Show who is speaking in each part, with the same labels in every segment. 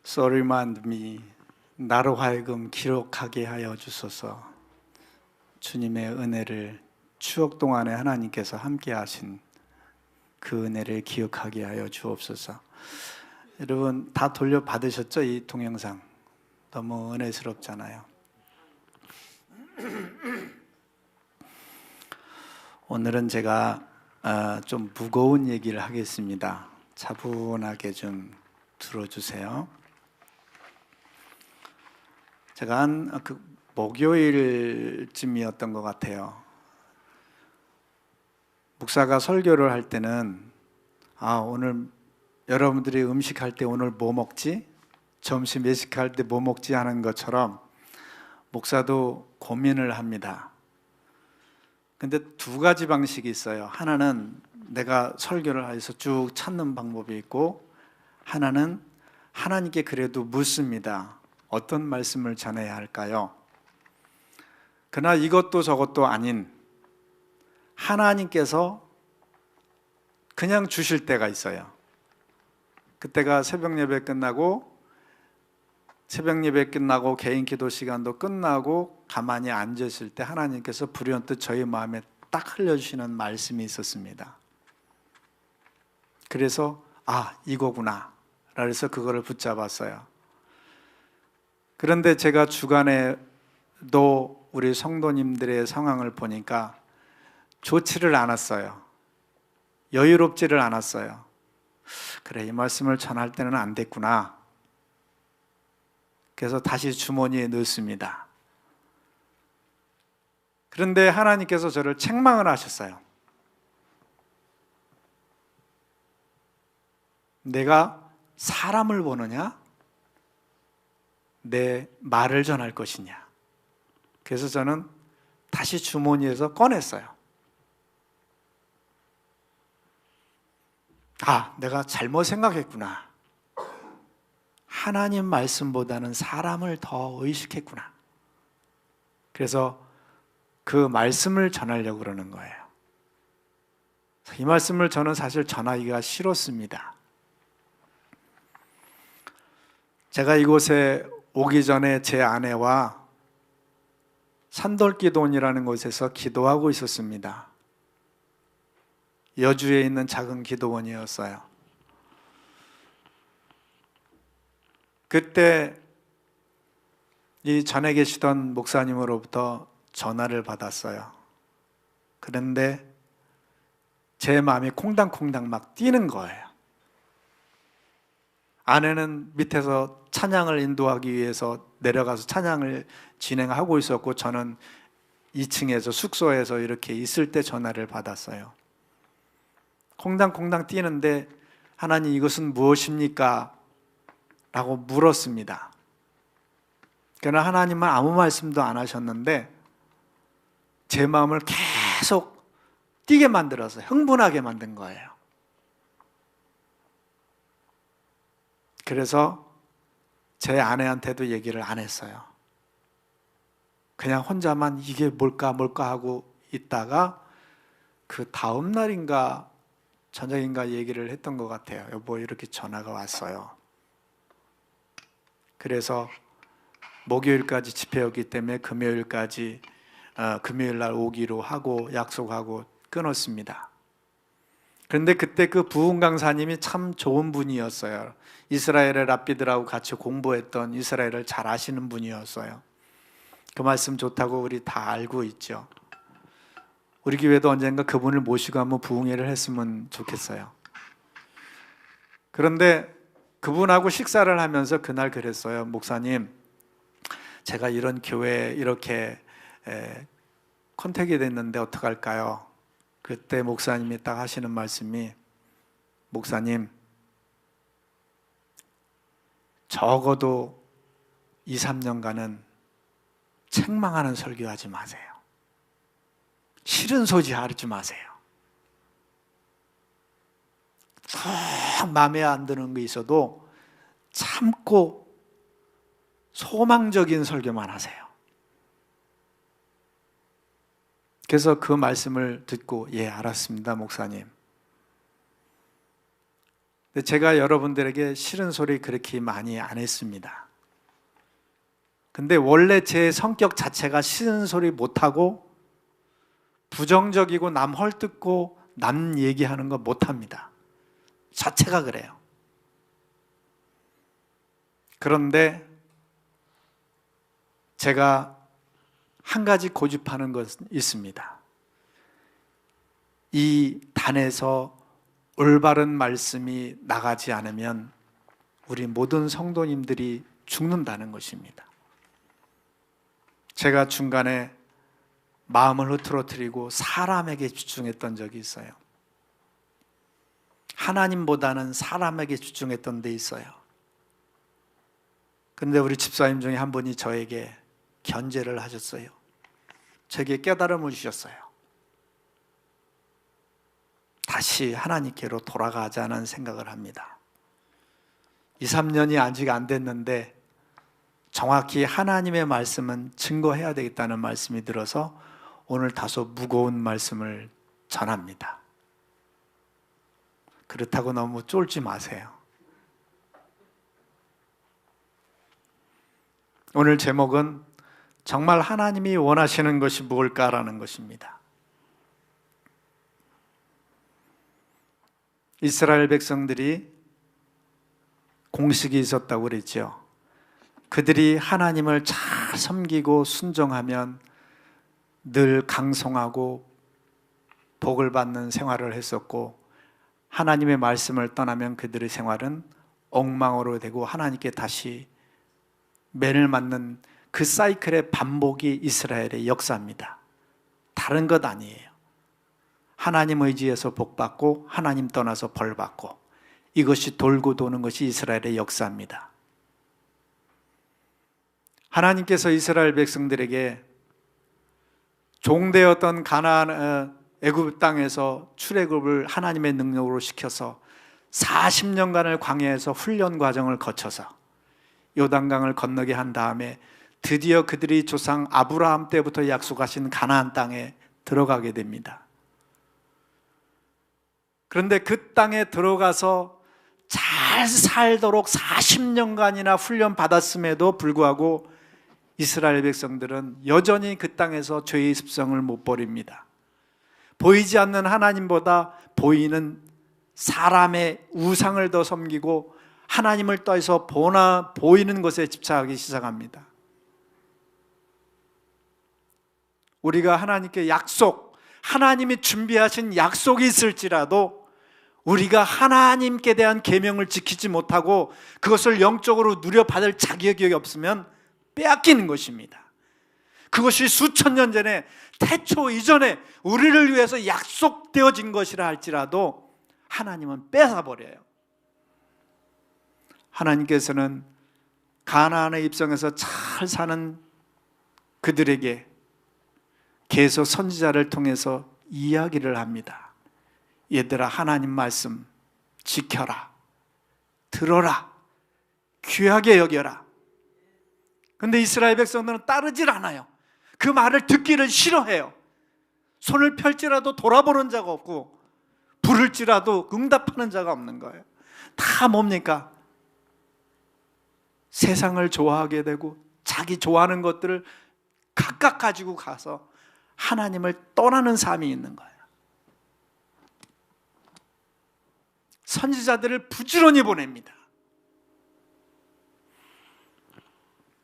Speaker 1: So remind me, 나로 하여금 기록하게 하여 주소서. 주님의 은혜를 추억 동안에 하나님께서 함께 하신 그 은혜를 기억하게 하여 주옵소서. 여러분 다 돌려받으셨죠? 이 동영상 너무 은혜스럽잖아요. 오늘은 제가 좀 무거운 얘기를 하겠습니다. 차분하게 좀 들어주세요. 제가 한 목요일쯤이었던 것 같아요. 목사가 설교를 할 때는 오늘 여러분들이 음식할 때 오늘 뭐 먹지? 점심 예식할 때 뭐 먹지? 하는 것처럼 목사도 고민을 합니다. 근데 두 가지 방식이 있어요. 하나는 내가 설교를 해서 쭉 찾는 방법이 있고, 하나는 하나님께 그래도 묻습니다. 어떤 말씀을 전해야 할까요? 그러나 이것도 저것도 아닌 하나님께서 그냥 주실 때가 있어요. 그때가 새벽 예배 끝나고 개인 기도 시간도 끝나고 가만히 앉았을 때 하나님께서 불현듯 저희 마음에 딱 흘려주시는 말씀이 있었습니다. 그래서 이거구나 그래서 그거를 붙잡았어요. 그런데 제가 주간에도 우리 성도님들의 상황을 보니까 좋지를 않았어요. 여유롭지를 않았어요. 그래, 이 말씀을 전할 때는 안 됐구나. 그래서 다시 주머니에 넣습니다. 그런데 하나님께서 저를 책망을 하셨어요. 내가 사람을 보느냐? 내 말을 전할 것이냐? 그래서 저는 다시 주머니에서 꺼냈어요. 내가 잘못 생각했구나. 하나님 말씀보다는 사람을 더 의식했구나. 그래서 그 말씀을 전하려고 그러는 거예요. 이 말씀을 저는 사실 전하기가 싫었습니다. 제가 이곳에 오기 전에 제 아내와 산돌기도원이라는 곳에서 기도하고 있었습니다. 여주에 있는 작은 기도원이었어요. 그때 이 전에 계시던 목사님으로부터 전화를 받았어요. 그런데 제 마음이 콩당콩당 막 뛰는 거예요. 아내는 밑에서 찬양을 인도하기 위해서 내려가서 찬양을 진행하고 있었고, 저는 2층에서 숙소에서 이렇게 있을 때 전화를 받았어요. 콩당콩당 뛰는데 하나님 이것은 무엇입니까? 라고 물었습니다. 그러나 하나님은 아무 말씀도 안 하셨는데 제 마음을 계속 뛰게 만들어서 흥분하게 만든 거예요. 그래서 제 아내한테도 얘기를 안 했어요. 그냥 혼자만 이게 뭘까 하고 있다가 그 다음 날인가 저녁인가 얘기를 했던 것 같아요. 여보, 이렇게 전화가 왔어요. 그래서 목요일까지 집회였기 때문에 금요일까지 금요일 날 오기로 하고 약속하고 끊었습니다. 그런데 그때 그 부흥 강사님이 참 좋은 분이었어요. 이스라엘의 랍비들하고 같이 공부했던, 이스라엘을 잘 아시는 분이었어요. 그 말씀 좋다고 우리 다 알고 있죠. 우리 교회도 언젠가 그분을 모시고 한번 부흥회를 했으면 좋겠어요. 그런데 그분하고 식사를 하면서 그날 그랬어요. 목사님, 제가 이런 교회에 이렇게 컨택이 됐는데 어떡할까요? 그때 목사님이 딱 하시는 말씀이, 목사님, 적어도 2, 3년간은 책망하는 설교하지 마세요. 싫은 소리 하지 마세요. 마음에 안 드는 게 있어도 참고 소망적인 설교만 하세요. 그래서 그 말씀을 듣고 알았습니다, 목사님. 근데 제가 여러분들에게 싫은 소리 그렇게 많이 안 했습니다. 근데 원래 제 성격 자체가 싫은 소리 못하고 부정적이고 남 헐뜯고 남 얘기하는 거 못합니다. 자체가 그래요. 그런데 제가 한 가지 고집하는 것은 있습니다. 이 단에서 올바른 말씀이 나가지 않으면 우리 모든 성도님들이 죽는다는 것입니다. 제가 중간에 마음을 흐트러뜨리고 사람에게 집중했던 적이 있어요. 하나님보다는 사람에게 집중했던 데 있어요. 그런데 우리 집사님 중에 한 분이 저에게 견제를 하셨어요. 제게 깨달음을 주셨어요. 다시 하나님께로 돌아가자는 생각을 합니다. 2, 3년이 아직 안 됐는데 정확히 하나님의 말씀은 증거해야 되겠다는 말씀이 들어서 오늘 다소 무거운 말씀을 전합니다. 그렇다고 너무 쫄지 마세요. 오늘 제목은 정말 하나님이 원하시는 것이 무엇일까라는 것입니다. 이스라엘 백성들이 공식이 있었다고 그랬죠. 그들이 하나님을 잘 섬기고 순종하면 늘 강성하고 복을 받는 생활을 했었고, 하나님의 말씀을 떠나면 그들의 생활은 엉망으로 되고 하나님께 다시 매를 맞는 그 사이클의 반복이 이스라엘의 역사입니다. 다른 것 아니에요. 하나님 의지해서 복받고 하나님 떠나서 벌받고, 이것이 돌고 도는 것이 이스라엘의 역사입니다. 하나님께서 이스라엘 백성들에게 종되었던 가나안 애굽 땅에서 출애굽을 하나님의 능력으로 시켜서 40년간을 광야에서 훈련 과정을 거쳐서 요단강을 건너게 한 다음에 드디어 그들이 조상 아브라함 때부터 약속하신 가나안 땅에 들어가게 됩니다. 그런데 그 땅에 들어가서 잘 살도록 40년간이나 훈련 받았음에도 불구하고 이스라엘 백성들은 여전히 그 땅에서 죄의 습성을 못 버립니다. 보이지 않는 하나님보다 보이는 사람의 우상을 더 섬기고 하나님을 떠나서 보이는 것에 집착하기 시작합니다. 우리가 하나님께 하나님이 준비하신 약속이 있을지라도 우리가 하나님께 대한 계명을 지키지 못하고 그것을 영적으로 누려받을 자격이 없으면 빼앗기는 것입니다. 그것이 수천 년 전에 태초 이전에 우리를 위해서 약속되어진 것이라 할지라도 하나님은 뺏어버려요. 하나님께서는 가나안에 입성해서 잘 사는 그들에게 계속 선지자를 통해서 이야기를 합니다. 얘들아, 하나님 말씀 지켜라, 들어라, 귀하게 여겨라. 그런데 이스라엘 백성들은 따르질 않아요. 그 말을 듣기를 싫어해요. 손을 펼지라도 돌아보는 자가 없고 부를지라도 응답하는 자가 없는 거예요. 다 뭡니까? 세상을 좋아하게 되고 자기 좋아하는 것들을 각각 가지고 가서 하나님을 떠나는 삶이 있는 거예요. 선지자들을 부지런히 보냅니다.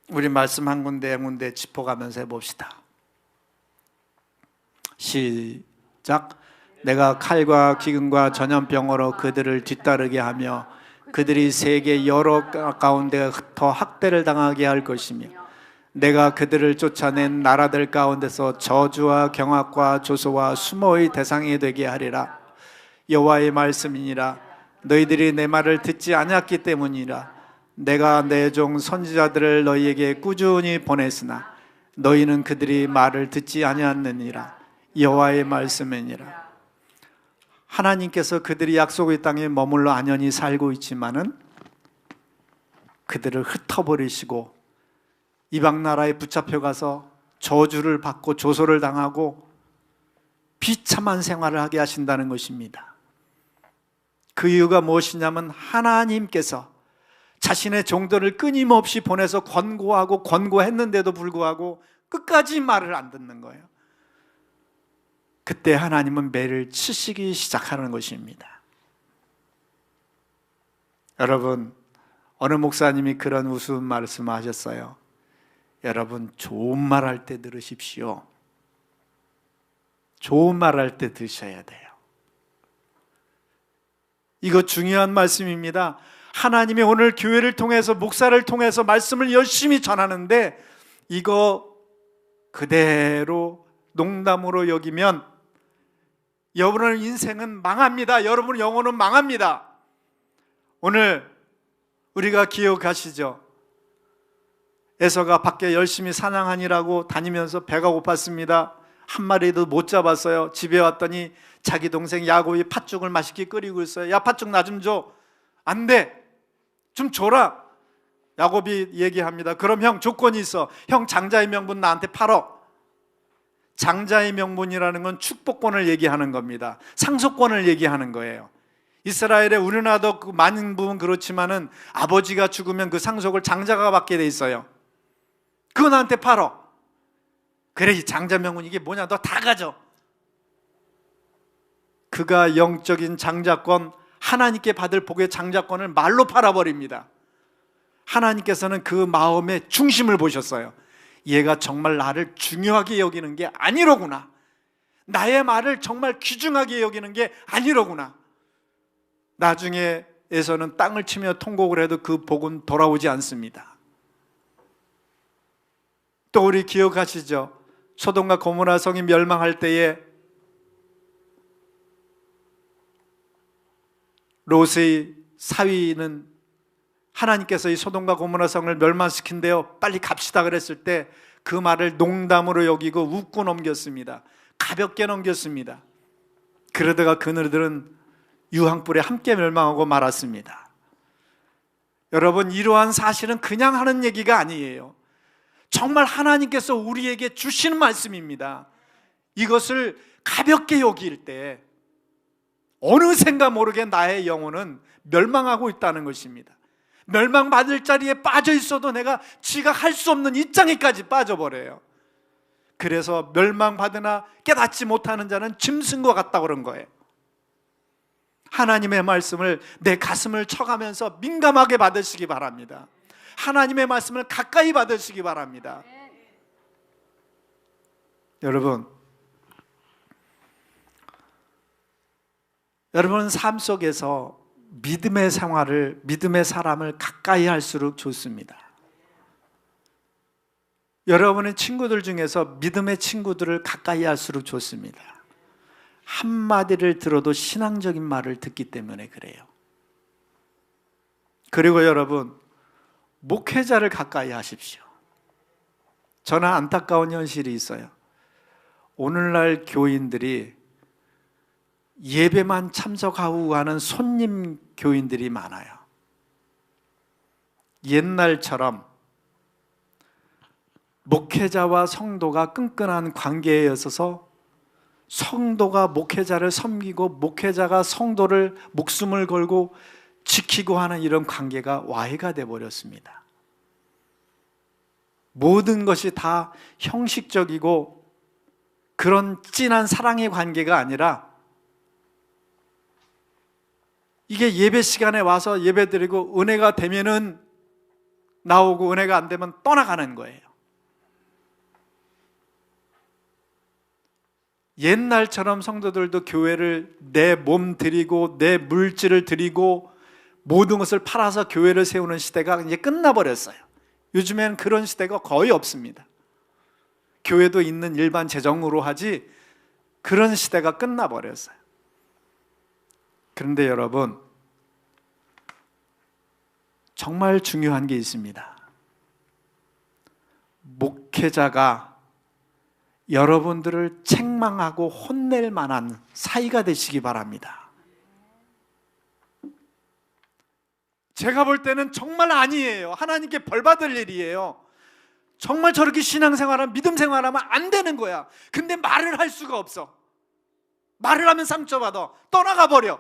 Speaker 1: 우리 말씀 한 군데 한 군데 짚어가면서 해봅시다. 시작. 내가 칼과 기근과 전염병으로 그들을 뒤따르게 하며 그들이 세계 여러 가운데 흩어 학대를 당하게 할 것이며 내가 그들을 쫓아낸 나라들 가운데서 저주와 경악과 조소와 수모의 대상이 되게 하리라. 여호와의 말씀이니라. 너희들이 내 말을 듣지 아니했기 때문이라. 내가 내 종 선지자들을 너희에게 꾸준히 보냈으나 너희는 그들이 말을 듣지 아니하느니라. 여호와의 말씀이니라. 하나님께서 그들이 약속의 땅에 머물러 안연히 살고 있지만은 그들을 흩어버리시고 이방 나라에 붙잡혀가서 저주를 받고 조소를 당하고 비참한 생활을 하게 하신다는 것입니다. 그 이유가 무엇이냐면 하나님께서 자신의 종들을 끊임없이 보내서 권고하고 권고했는데도 불구하고 끝까지 말을 안 듣는 거예요. 그때 하나님은 매를 치시기 시작하는 것입니다. 여러분, 어느 목사님이 그런 우스운 말씀하셨어요. 여러분, 좋은 말 할 때 들으십시오. 좋은 말 할 때 드셔야 돼요. 이거 중요한 말씀입니다. 하나님이 오늘 교회를 통해서, 목사를 통해서 말씀을 열심히 전하는데 이거 그대로 농담으로 여기면 여러분의 인생은 망합니다. 여러분의 영혼은 망합니다. 오늘 우리가 기억하시죠? 에서가 밖에 열심히 사냥하느라고 다니면서 배가 고팠습니다. 한 마리도 못 잡았어요. 집에 왔더니 자기 동생 야곱이 팥죽을 맛있게 끓이고 있어요. 야, 팥죽 나 좀 줘. 안 돼. 좀 줘라. 야곱이 얘기합니다. 그럼 형, 조건이 있어. 형, 장자의 명분 나한테 팔어. 장자의 명분이라는 건 축복권을 얘기하는 겁니다. 상속권을 얘기하는 거예요. 이스라엘의 우리나라도 그 많은 부분 그렇지만은 아버지가 죽으면 그 상속을 장자가 받게 돼 있어요. 그거 나한테 팔어. 그래, 이 장자 명분 이게 뭐냐? 너 다 가져. 그가 영적인 장자권, 하나님께 받을 복의 장자권을 말로 팔아버립니다. 하나님께서는 그 마음의 중심을 보셨어요. 얘가 정말 나를 중요하게 여기는 게 아니로구나. 나의 말을 정말 귀중하게 여기는 게 아니로구나. 나중에 에서는 땅을 치며 통곡을 해도 그 복은 돌아오지 않습니다. 또 우리 기억하시죠? 소돔과 고모라 성이 멸망할 때에 롯의 사위는 하나님께서 이 소돔과 고모라 성을 멸망시킨대요. 빨리 갑시다 그랬을 때 그 말을 농담으로 여기고 웃고 넘겼습니다. 가볍게 넘겼습니다. 그러다가 그들은 유황불에 함께 멸망하고 말았습니다. 여러분, 이러한 사실은 그냥 하는 얘기가 아니에요. 정말 하나님께서 우리에게 주시는 말씀입니다. 이것을 가볍게 여길 때 어느샌가 모르게 나의 영혼은 멸망하고 있다는 것입니다. 멸망받을 자리에 빠져 있어도 내가 지각할 수 없는 입장에까지 빠져버려요. 그래서 멸망받으나 깨닫지 못하는 자는 짐승과 같다고 그런 거예요. 하나님의 말씀을 내 가슴을 쳐가면서 민감하게 받으시기 바랍니다. 하나님의 말씀을 가까이 받으시기 바랍니다. 여러분, 여러분 삶 속에서 믿음의 생활을, 믿음의 사람을 가까이 할수록 좋습니다. 여러분의 친구들 중에서 믿음의 친구들을 가까이 할수록 좋습니다. 한마디를 들어도 신앙적인 말을 듣기 때문에 그래요. 그리고 여러분, 목회자를 가까이 하십시오. 저는 안타까운 현실이 있어요. 오늘날 교인들이 예배만 참석하고 가는 손님 교인들이 많아요. 옛날처럼 목회자와 성도가 끈끈한 관계에 있어서 성도가 목회자를 섬기고 목회자가 성도를 목숨을 걸고 지키고 하는 이런 관계가 와해가 되어버렸습니다. 모든 것이 다 형식적이고 그런 진한 사랑의 관계가 아니라 이게 예배 시간에 와서 예배 드리고 은혜가 되면은 나오고 은혜가 안 되면 떠나가는 거예요. 옛날처럼 성도들도 교회를 내 몸 드리고 내 물질을 드리고 모든 것을 팔아서 교회를 세우는 시대가 이제 끝나버렸어요. 요즘엔 그런 시대가 거의 없습니다. 교회도 있는 일반 재정으로 하지 그런 시대가 끝나버렸어요. 그런데 여러분, 정말 중요한 게 있습니다. 목회자가 여러분들을 책망하고 혼낼 만한 사이가 되시기 바랍니다. 제가 볼 때는 정말 아니에요. 하나님께 벌 받을 일이에요. 정말 저렇게 신앙생활하면, 믿음 생활하면 안 되는 거야. 근데 말을 할 수가 없어. 말을 하면 상처받아. 떠나가 버려.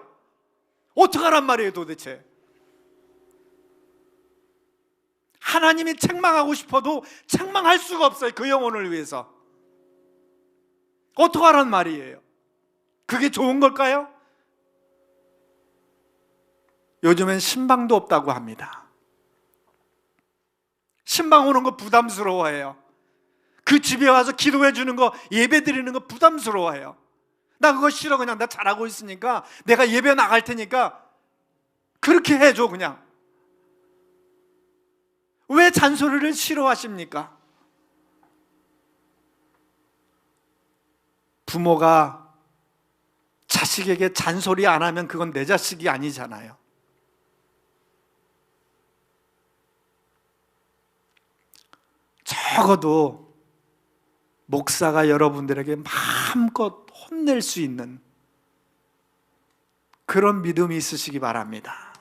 Speaker 1: 어떡하란 말이에요 도대체. 하나님이 책망하고 싶어도 책망할 수가 없어요. 그 영혼을 위해서. 어떡하란 말이에요. 그게 좋은 걸까요? 요즘엔 신방도 없다고 합니다. 신방 오는 거 부담스러워해요. 그 집에 와서 기도해 주는 거, 예배 드리는 거 부담스러워해요. 나 그거 싫어. 그냥 나 잘하고 있으니까 내가 예배 나갈 테니까 그렇게 해줘. 그냥. 왜 잔소리를 싫어하십니까? 부모가 자식에게 잔소리 안 하면 그건 내 자식이 아니잖아요. 적어도 목사가 여러분들에게 마음껏 혼낼 수 있는 그런 믿음이 있으시기 바랍니다.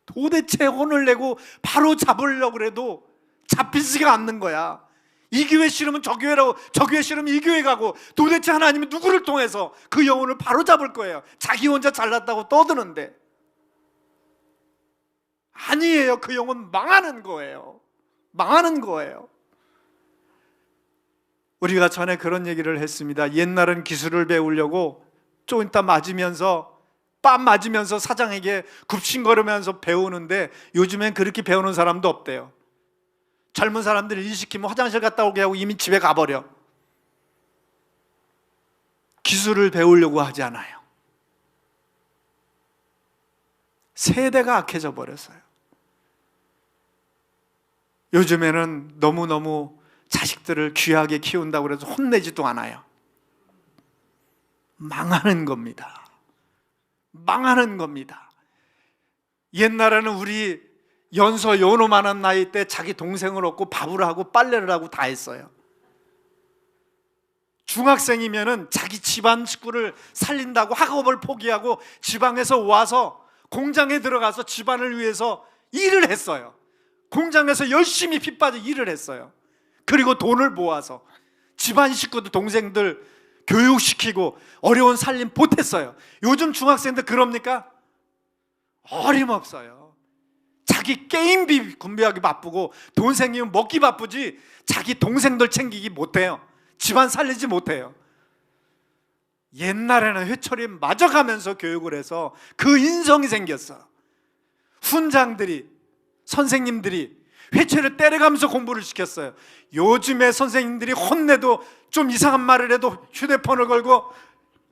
Speaker 1: 도대체 혼을 내고 바로 잡으려고 해도 잡히지가 않는 거야. 이 교회 싫으면 저 교회라고, 저 교회 싫으면 이 교회 가고, 도대체 하나님은 누구를 통해서 그 영혼을 바로 잡을 거예요? 자기 혼자 잘났다고 떠드는데. 아니에요. 그 영혼 망하는 거예요. 망하는 거예요. 우리가 전에 그런 얘기를 했습니다. 옛날은 기술을 배우려고 좀 이따 맞으면서, 뺨 맞으면서 사장에게 굽신거리면서 배우는데 요즘엔 그렇게 배우는 사람도 없대요. 젊은 사람들이 일 시키면 화장실 갔다 오게 하고 이미 집에 가버려. 기술을 배우려고 하지 않아요. 세대가 악해져 버렸어요. 요즘에는 너무너무 자식들을 귀하게 키운다고 해서 혼내지도 않아요. 망하는 겁니다. 망하는 겁니다. 옛날에는 우리 연서 요노만한 나이 때 자기 동생을 얻고 밥을 하고 빨래를 하고 다 했어요. 중학생이면은 자기 집안 식구를 살린다고 학업을 포기하고 지방에서 와서 공장에 들어가서 집안을 위해서 일을 했어요. 공장에서 열심히 피 빠져 일을 했어요. 그리고 돈을 모아서 집안 식구들, 동생들 교육시키고 어려운 살림 보탰어요. 요즘 중학생들 그럽니까? 어림없어요. 자기 게임비 준비하기 바쁘고 돈 생기면 먹기 바쁘지 자기 동생들 챙기기 못해요. 집안 살리지 못해요. 옛날에는 회초리 맞아가면서 교육을 해서 그 인성이 생겼어. 훈장들이, 선생님들이 회초리를 때려가면서 공부를 시켰어요. 요즘에 선생님들이 혼내도 좀 이상한 말을 해도 휴대폰을 걸고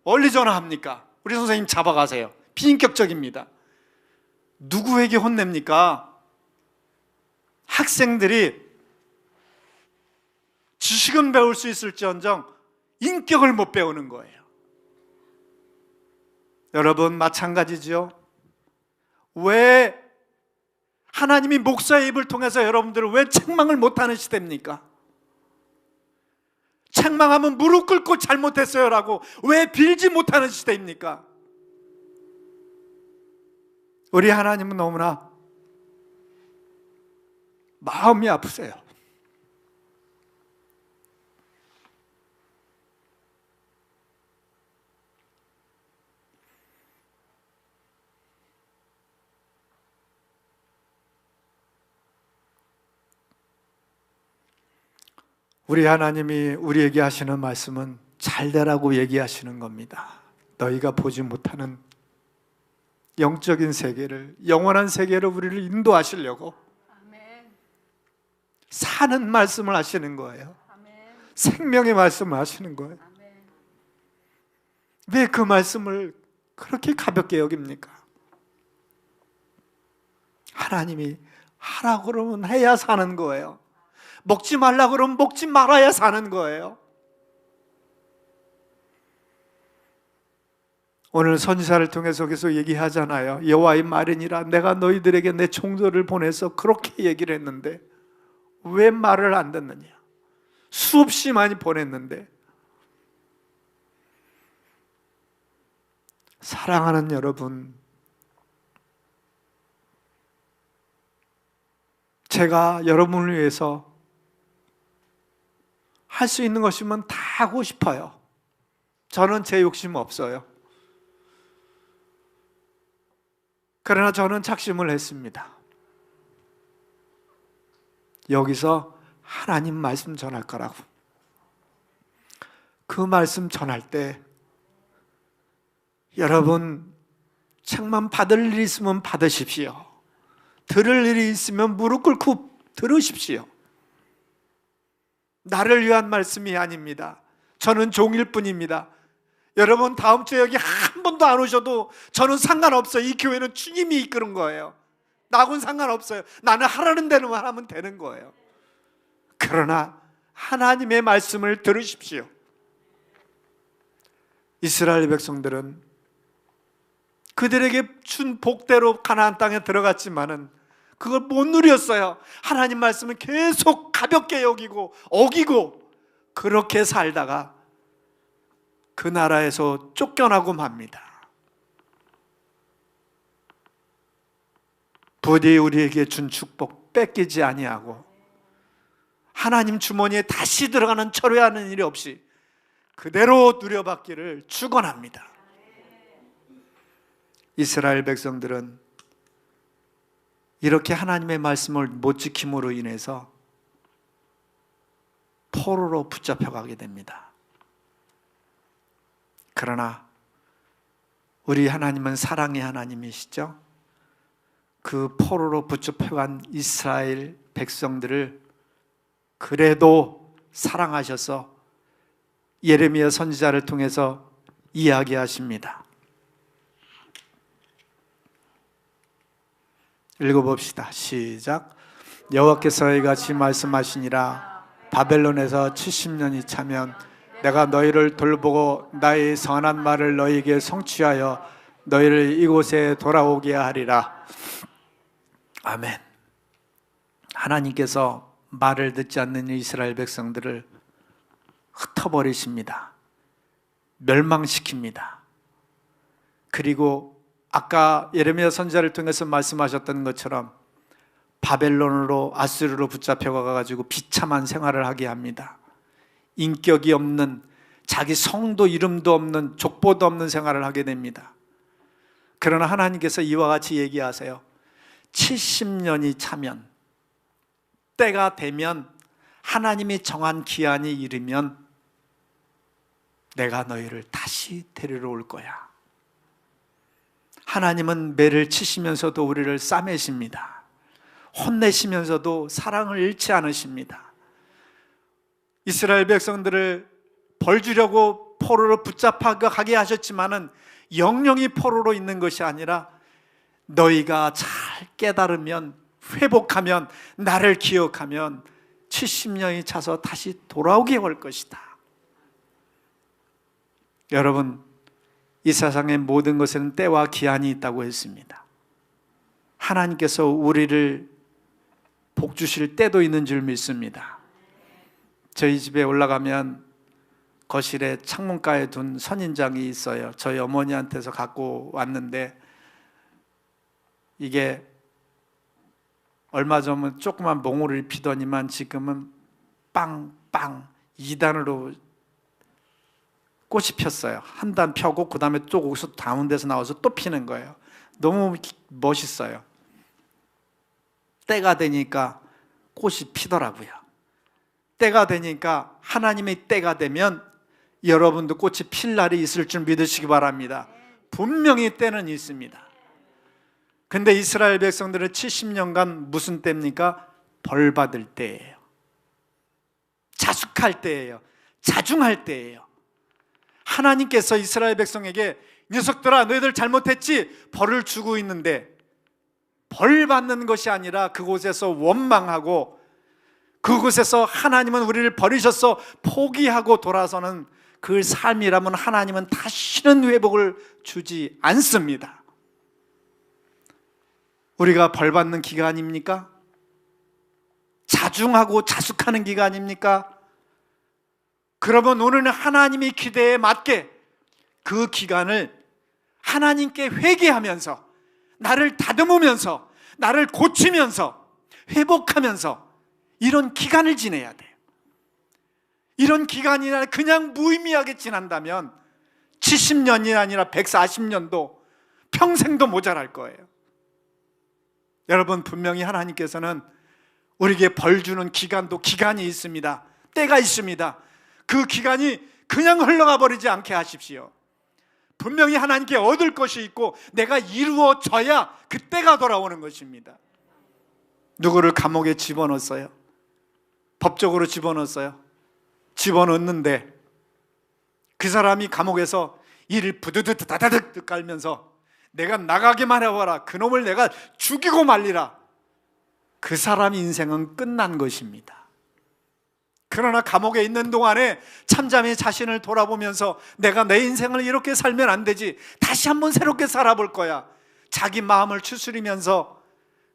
Speaker 1: 얼리 전화합니까? 우리 선생님 잡아가세요. 비인격적입니다. 누구에게 혼냅니까? 학생들이 지식은 배울 수 있을지언정 인격을 못 배우는 거예요. 여러분 마찬가지죠. 왜 하나님이 목사의 입을 통해서 여러분들을 왜 책망을 못하는 시대입니까? 책망하면 무릎 꿇고 잘못했어요 라고 왜 빌지 못하는 시대입니까? 우리 하나님은 너무나 마음이 아프세요. 우리 하나님이 우리에게 하시는 말씀은 잘되라고 얘기하시는 겁니다. 너희가 보지 못하는 영적인 세계를, 영원한 세계를 우리를 인도하시려고 사는 말씀을 하시는 거예요. 생명의 말씀을 하시는 거예요. 왜 그 말씀을 그렇게 가볍게 여깁니까? 하나님이 하라고 그러면 해야 사는 거예요. 먹지 말라고 그러면 먹지 말아야 사는 거예요. 오늘 선지자를 통해서 계속 얘기하잖아요. 여호와의 말이니라 내가 너희들에게 내 총도를 보내서 그렇게 얘기를 했는데 왜 말을 안 듣느냐. 수없이 많이 보냈는데. 사랑하는 여러분, 제가 여러분을 위해서 할 수 있는 것이면 다 하고 싶어요. 저는 제 욕심 없어요. 그러나 저는 작심을 했습니다. 여기서 하나님 말씀 전할 거라고. 그 말씀 전할 때 여러분 책만 받을 일이 있으면 받으십시오. 들을 일이 있으면 무릎 꿇고 들으십시오. 나를 위한 말씀이 아닙니다. 저는 종일 뿐입니다. 여러분 다음 주에 여기 한 번도 안 오셔도 저는 상관없어요. 이 교회는 주님이 이끄는 거예요. 나하고는 상관없어요. 나는 하라는 대로만 하면 되는 거예요. 그러나 하나님의 말씀을 들으십시오. 이스라엘 백성들은 그들에게 준 복대로 가나안 땅에 들어갔지만은 그걸 못 누렸어요. 하나님 말씀을 계속 가볍게 여기고 어기고 그렇게 살다가 그 나라에서 쫓겨나고 맙니다. 부디 우리에게 준 축복 뺏기지 아니하고 하나님 주머니에 다시 들어가는 철회하는 일이 없이 그대로 누려받기를 축원합니다. 이스라엘 백성들은 이렇게 하나님의 말씀을 못 지킴으로 인해서 포로로 붙잡혀가게 됩니다. 그러나 우리 하나님은 사랑의 하나님이시죠. 그 포로로 붙잡혀간 이스라엘 백성들을 그래도 사랑하셔서 예레미야 선지자를 통해서 이야기하십니다. 읽어봅시다. 시작. 여호와께서 이같이 말씀하시니라. 바벨론에서 70년이 차면 내가 너희를 돌보고 나의 선한 말을 너희에게 성취하여 너희를 이곳에 돌아오게 하리라. 아멘. 하나님께서 말을 듣지 않는 이스라엘 백성들을 흩어버리십니다. 멸망시킵니다. 그리고 아까 예레미야 선지자를 통해서 말씀하셨던 것처럼 바벨론으로 아수르로 붙잡혀가가지고 비참한 생활을 하게 합니다. 인격이 없는, 자기 성도 이름도 없는, 족보도 없는 생활을 하게 됩니다. 그러나 하나님께서 이와 같이 얘기하세요. 70년이 차면, 때가 되면, 하나님이 정한 기한이 이르면 내가 너희를 다시 데리러 올 거야. 하나님은 매를 치시면서도 우리를 싸매십니다. 혼내시면서도 사랑을 잃지 않으십니다. 이스라엘 백성들을 벌 주려고 포로로 붙잡아 가게 하셨지만은 영영이 포로로 있는 것이 아니라 너희가 잘 깨달으면, 회복하면, 나를 기억하면 70년이 차서 다시 돌아오게 할 것이다. 여러분, 이 세상의 모든 것에는 때와 기한이 있다고 했습니다. 하나님께서 우리를 복 주실 때도 있는 줄 믿습니다. 저희 집에 올라가면 거실에 창문가에 둔 선인장이 있어요. 저희 어머니한테서 갖고 왔는데 이게 얼마 전은 조그만 몽우를 피더니만 지금은 빵빵 2단으로 꽃이 폈어요. 한 단 펴고 그 다음에 또 거기서 다운 데서 나와서 또 피는 거예요. 너무 멋있어요. 때가 되니까 꽃이 피더라고요. 때가 되니까, 하나님의 때가 되면 여러분도 꽃이 필 날이 있을 줄 믿으시기 바랍니다. 분명히 때는 있습니다. 근데 이스라엘 백성들은 70년간 무슨 때입니까? 벌 받을 때예요. 자숙할 때예요. 자중할 때예요. 하나님께서 이스라엘 백성에게 녀석들아 너희들 잘못했지? 벌을 주고 있는데 벌 받는 것이 아니라 그곳에서 원망하고 그곳에서 하나님은 우리를 버리셔서 포기하고 돌아서는 그 삶이라면 하나님은 다시는 회복을 주지 않습니다. 우리가 벌 받는 기간입니까? 자중하고 자숙하는 기간입니까? 그러면 우리는 하나님의 기대에 맞게 그 기간을 하나님께 회개하면서, 나를 다듬으면서, 나를 고치면서, 회복하면서 이런 기간을 지내야 돼요. 이런 기간이 그냥 무의미하게 지난다면 70년이 아니라 140년도 평생도 모자랄 거예요. 여러분, 분명히 하나님께서는 우리에게 벌 주는 기간도 기간이 있습니다. 때가 있습니다. 그 기간이 그냥 흘러가 버리지 않게 하십시오. 분명히 하나님께 얻을 것이 있고 내가 이루어져야 그 때가 돌아오는 것입니다. 누구를 감옥에 집어넣었어요? 법적으로 집어넣었어요. 집어넣는데 그 사람이 감옥에서 이를 부드득 다다득 깔면서 내가 나가기만 해봐라, 그놈을 내가 죽이고 말리라, 그 사람 인생은 끝난 것입니다. 그러나 감옥에 있는 동안에 참잠이 자신을 돌아보면서 내가 내 인생을 이렇게 살면 안 되지, 다시 한번 새롭게 살아볼 거야, 자기 마음을 추스리면서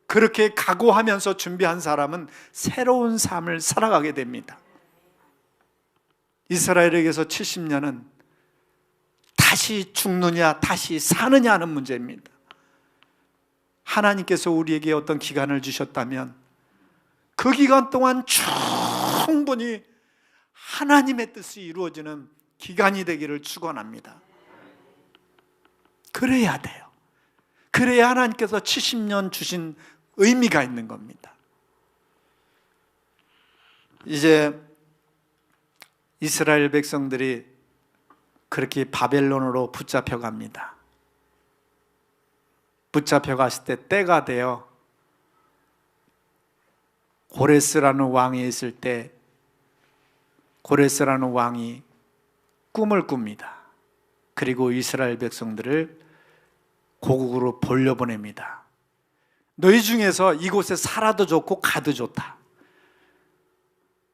Speaker 1: 그렇게 각오하면서 준비한 사람은 새로운 삶을 살아가게 됩니다. 이스라엘에게서 70년은 다시 죽느냐 다시 사느냐 하는 문제입니다. 하나님께서 우리에게 어떤 기간을 주셨다면 그 기간 동안 충분히 하나님의 뜻이 이루어지는 기간이 되기를 축원합니다. 그래야 돼요. 그래야 하나님께서 70년 주신 의미가 있는 겁니다. 이제 이스라엘 백성들이 그렇게 바벨론으로 붙잡혀 갑니다. 붙잡혀 갔을 때 때가 되어 고레스라는 왕이 있을 때 고레스라는 왕이 꿈을 꿉니다. 그리고 이스라엘 백성들을 고국으로 돌려보냅니다. 너희 중에서 이곳에 살아도 좋고 가도 좋다.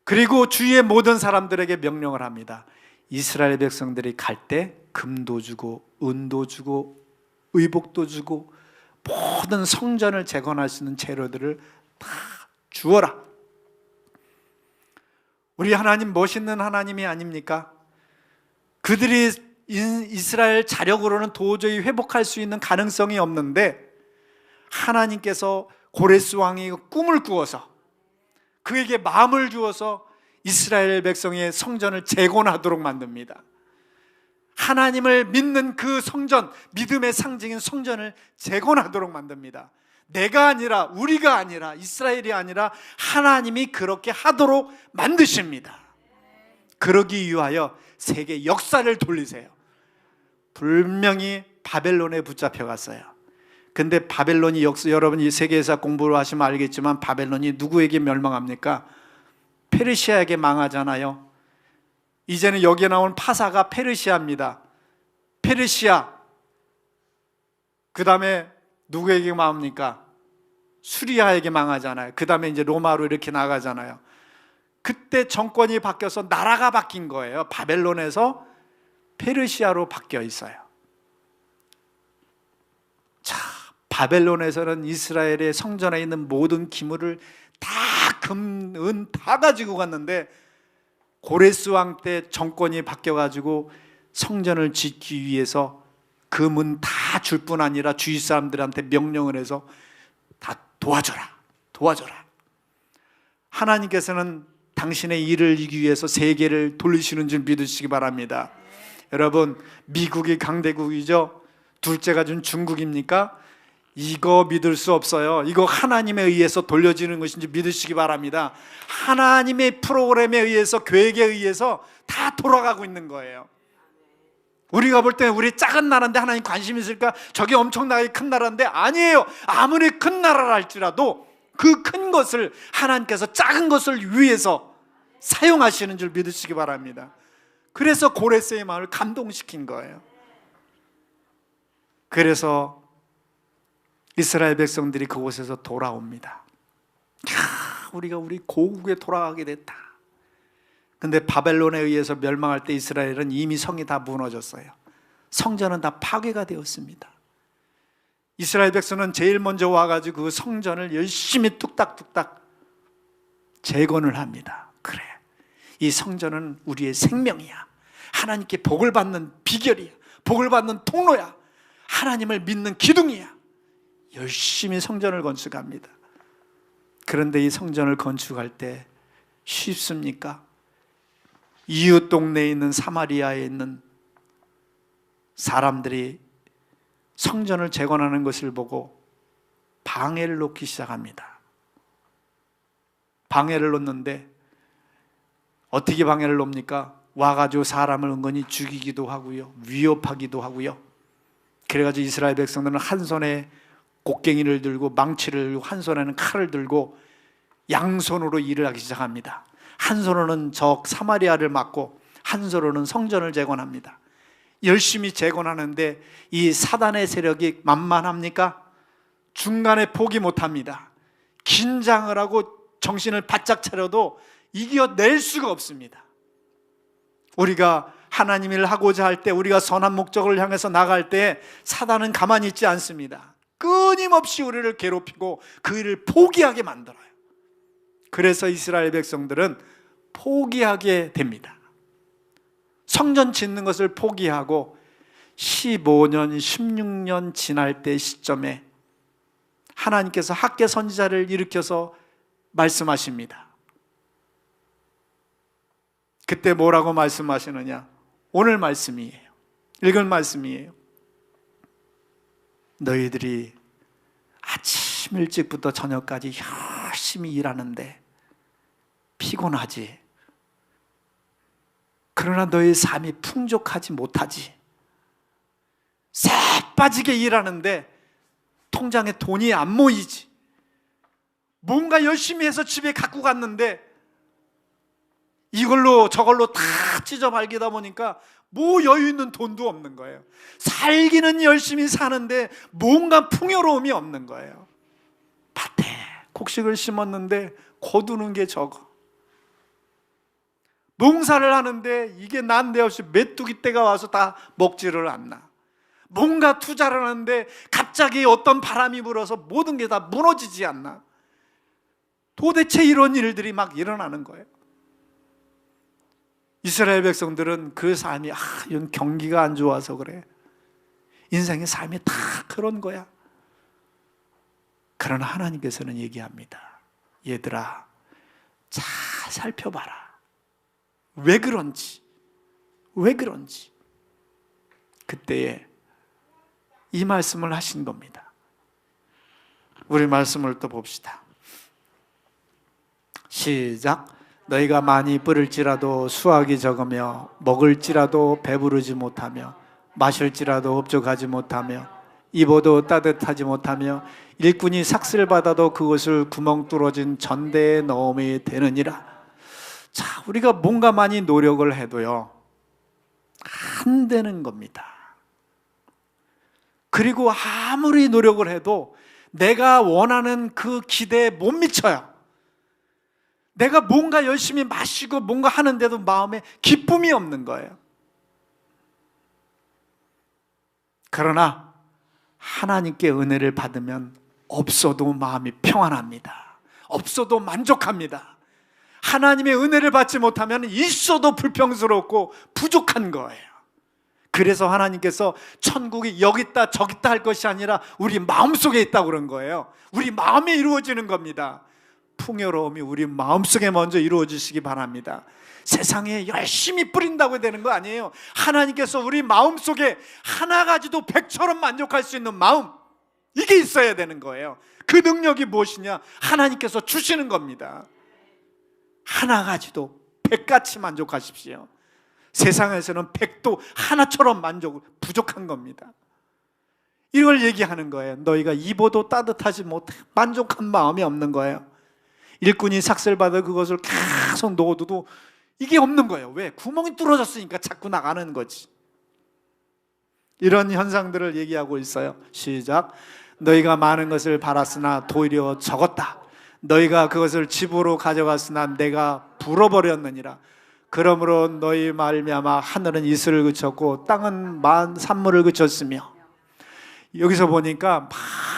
Speaker 1: 그리고 주위의 모든 사람들에게 명령을 합니다. 이스라엘 백성들이 갈 때 금도 주고 은도 주고 의복도 주고 모든 성전을 재건할 수 있는 재료들을 다 주어라. 우리 하나님 멋있는 하나님이 아닙니까? 그들이 이스라엘 자력으로는 도저히 회복할 수 있는 가능성이 없는데 하나님께서 고레스 왕이 꿈을 꾸어서 그에게 마음을 주어서 이스라엘 백성의 성전을 재건하도록 만듭니다. 하나님을 믿는 그 성전, 믿음의 상징인 성전을 재건하도록 만듭니다. 내가 아니라, 우리가 아니라, 이스라엘이 아니라 하나님이 그렇게 하도록 만드십니다. 그러기 위하여 세계 역사를 돌리세요. 분명히 바벨론에 붙잡혀 갔어요. 근데 바벨론이 여러분이 세계사 공부를 하시면 알겠지만 바벨론이 누구에게 멸망합니까? 페르시아에게 망하잖아요. 이제는 여기에 나온 파사가 페르시아입니다. 페르시아. 그 다음에 누구에게 망합니까? 수리아에게 망하잖아요. 그 다음에 이제 로마로 이렇게 나가잖아요. 그때 정권이 바뀌어서 나라가 바뀐 거예요. 바벨론에서 페르시아로 바뀌어 있어요. 자, 바벨론에서는 이스라엘의 성전에 있는 모든 기물을 다 금, 은 다 가지고 갔는데 고레스 왕 때 정권이 바뀌어가지고 성전을 짓기 위해서 금은 다 줄 뿐 아니라 주위 사람들한테 명령을 해서 다 도와줘라. 하나님께서는 당신의 일을 이기 위해서 세계를 돌리시는 줄 믿으시기 바랍니다. 여러분, 미국이 강대국이죠. 둘째가 준 중국입니까? 이거 믿을 수 없어요. 이거 하나님에 의해서 돌려지는 것인지 믿으시기 바랍니다. 하나님의 프로그램에 의해서, 계획에 의해서 다 돌아가고 있는 거예요. 우리가 볼 때 우리 작은 나라인데 하나님 관심 있을까? 저게 엄청나게 큰 나라인데 아니에요. 아무리 큰 나라라 할지라도 그 큰 것을 하나님께서 작은 것을 위해서 사용하시는 줄 믿으시기 바랍니다. 그래서 고레스의 마음을 감동시킨 거예요. 그래서 이스라엘 백성들이 그곳에서 돌아옵니다. 우리가 우리 고국에 돌아가게 됐다. 근데 바벨론에 의해서 멸망할 때 이스라엘은 이미 성이 다 무너졌어요. 성전은 다 파괴가 되었습니다. 이스라엘 백성은 제일 먼저 와가지고 그 성전을 열심히 뚝딱뚝딱 재건을 합니다. 그래, 이 성전은 우리의 생명이야. 하나님께 복을 받는 비결이야. 복을 받는 통로야. 하나님을 믿는 기둥이야. 열심히 성전을 건축합니다. 그런데 이 성전을 건축할 때 쉽습니까? 이웃 동네에 있는 사마리아에 있는 사람들이 성전을 재건하는 것을 보고 방해를 놓기 시작합니다. 방해를 놓는데 어떻게 방해를 놓습니까? 와가지고 사람을 은근히 죽이기도 하고요, 위협하기도 하고요. 그래가지고 이스라엘 백성들은 한 손에 곡괭이를 들고 망치를 들고 한 손에는 칼을 들고 양손으로 일을 하기 시작합니다. 한 손으로는 적 사마리아를 막고 한 손으로는 성전을 재건합니다. 열심히 재건하는데 이 사단의 세력이 만만합니까? 중간에 포기 못합니다. 긴장을 하고 정신을 바짝 차려도 이겨낼 수가 없습니다. 우리가 하나님 일을 하고자 할 때, 우리가 선한 목적을 향해서 나갈 때 사단은 가만히 있지 않습니다. 끊임없이 우리를 괴롭히고 그 일을 포기하게 만들어요. 그래서 이스라엘 백성들은 포기하게 됩니다. 성전 짓는 것을 포기하고 15년, 16년 지날 때 시점에 하나님께서 학개 선지자를 일으켜서 말씀하십니다. 그때 뭐라고 말씀하시느냐? 오늘 말씀이에요. 읽은 말씀이에요. 너희들이 아침 일찍부터 저녁까지 열심히 일하는데 피곤하지. 그러나 너희 삶이 풍족하지 못하지. 새 빠지게 일하는데 통장에 돈이 안 모이지. 뭔가 열심히 해서 집에 갖고 갔는데 이걸로 저걸로 다 찢어 말기다 보니까 뭐 여유 있는 돈도 없는 거예요. 살기는 열심히 사는데 뭔가 풍요로움이 없는 거예요. 밭에 곡식을 심었는데 거두는 게 적어. 농사를 하는데 이게 난데없이 메뚜기 떼가 와서 다 먹지를 않나. 뭔가 투자를 하는데 갑자기 어떤 바람이 불어서 모든 게 다 무너지지 않나. 도대체 이런 일들이 막 일어나는 거예요. 이스라엘 백성들은 그 삶이 이건 경기가 안 좋아서 그래. 인생의 삶이 다 그런 거야. 그러나 하나님께서는 얘기합니다. 얘들아, 잘 살펴봐라. 왜 그런지. 그때에 이 말씀을 하신 겁니다. 우리 말씀을 또 봅시다. 시작. 너희가 많이 뿌릴지라도 수확이 적으며 먹을지라도 배부르지 못하며 마실지라도 흡족하지 못하며 입어도 따뜻하지 못하며 일꾼이 삭슬 받아도 그것을 구멍 뚫어진 전대에 넣음이 되느니라. 자, 우리가 뭔가 많이 노력을 해도요, 안 되는 겁니다. 그리고 아무리 노력을 해도 내가 원하는 그 기대에 못 미쳐요. 내가 뭔가 열심히 마시고 뭔가 하는데도 마음에 기쁨이 없는 거예요. 그러나 하나님께 은혜를 받으면 없어도 마음이 평안합니다. 없어도 만족합니다. 하나님의 은혜를 받지 못하면 있어도 불평스럽고 부족한 거예요. 그래서 하나님께서 천국이 여기 있다 저기 있다 할 것이 아니라 우리 마음속에 있다고 그런 거예요. 우리 마음에 이루어지는 겁니다. 풍요로움이 우리 마음속에 먼저 이루어지시기 바랍니다. 세상에 열심히 뿌린다고 되는 거 아니에요. 하나님께서 우리 마음속에 하나 가지도 백처럼 만족할 수 있는 마음, 이게 있어야 되는 거예요. 그 능력이 무엇이냐? 하나님께서 주시는 겁니다. 하나 가지도 백같이 만족하십시오. 세상에서는 백도 하나처럼 부족한 겁니다. 이걸 얘기하는 거예요. 너희가 입어도 따뜻하지 못해 만족한 마음이 없는 거예요. 일꾼이 삭슬받아 그것을 계속 넣어도 이게 없는 거예요. 왜? 구멍이 뚫어졌으니까 자꾸 나가는 거지. 이런 현상들을 얘기하고 있어요. 시작. 너희가 많은 것을 바랐으나 도리어 적었다. 너희가 그것을 집으로 가져갔으나 내가 불어버렸느니라. 그러므로 너희 말미암아 하늘은 이슬을 그쳤고 땅은 산물을 그쳤으며. 여기서 보니까